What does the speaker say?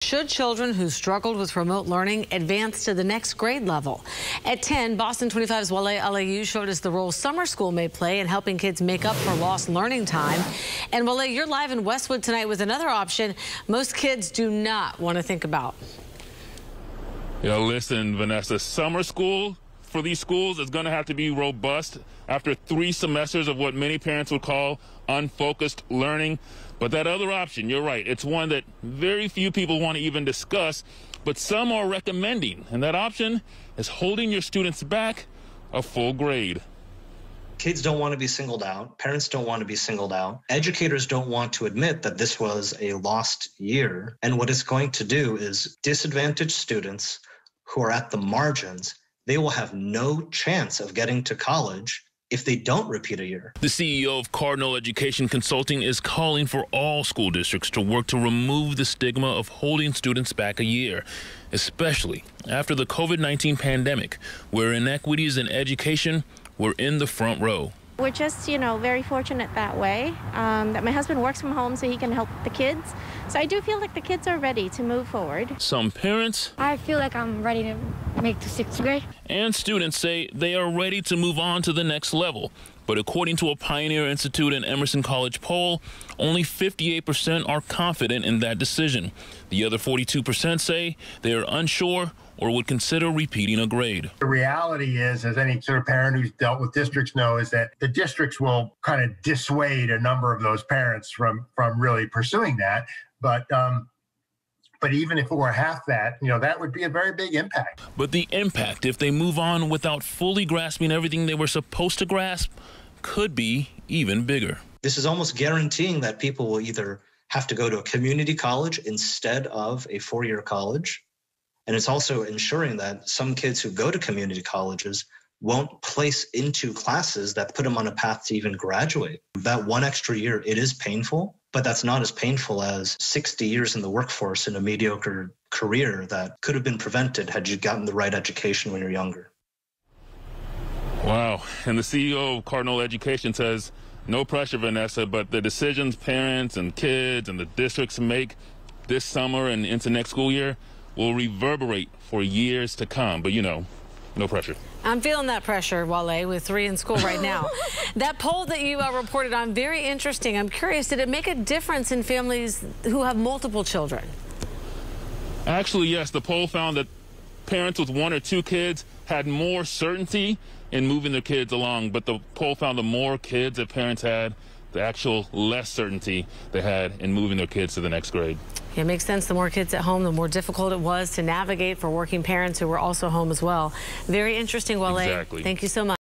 Should children who struggled with remote learning advance to the next grade level? At 10, Boston 25's Wale Aliyu showed us the role summer school may play in helping kids make up for lost learning time. And Wale, you're live in Westwood tonight with another option most kids do not want to think about. Listen, Vanessa, summer school for these schools is going to have to be robust after 3 semesters of what many parents would call unfocused learning. But that other option, you're right, it's one that very few people want to even discuss, but some are recommending. And that option is holding your students back a full grade. Kids don't want to be singled out. Parents don't want to be singled out. Educators don't want to admit that this was a lost year. And what it's going to do is disadvantage students who are at the margins. They will have no chance of getting to college if they don't repeat a year. The CEO of Cardinal Education Consulting is calling for all school districts to work to remove the stigma of holding students back a year, especially after the COVID-19 pandemic, where inequities in education were in the front row. We're just, very fortunate that way, that my husband works from home so he can help the kids. So I do feel like the kids are ready to move forward. Some parents, I feel like I'm ready to make the 6th grade. And students say they are ready to move on to the next level. But according to a Pioneer Institute and Emerson College poll, only 58% are confident in that decision. The other 42% say they are unsure or would consider repeating a grade. The reality is, as any sort of parent who's dealt with districts knows, that the districts will kind of dissuade a number of those parents from really pursuing that. But even if it were half that, that would be a very big impact. But the impact, if they move on without fully grasping everything they were supposed to grasp, could be even bigger. This is almost guaranteeing that people will either have to go to a community college instead of a 4-year college. And it's also ensuring that some kids who go to community colleges won't place into classes that put them on a path to even graduate. That 1 extra year, it is painful, but that's not as painful as 60 years in the workforce in a mediocre career that could have been prevented had you gotten the right education when you're younger. Wow. And the CEO of Cardinal Education says, no pressure, Vanessa, but the decisions parents and kids and the districts make this summer and into next school year will reverberate for years to come. But, no pressure. I'm feeling that pressure, Wale, with 3 in school right now. That poll that you reported on, very interesting. I'm curious, did it make a difference in families who have multiple children? Actually, yes. The poll found that parents with 1 or 2 kids had more certainty in moving their kids along, but the poll found the more kids that parents had, the actual less certainty they had in moving their kids to the next grade. It makes sense. The more kids at home, the more difficult it was to navigate for working parents who were also home as well. Very interesting, Wale. Exactly. Thank you so much.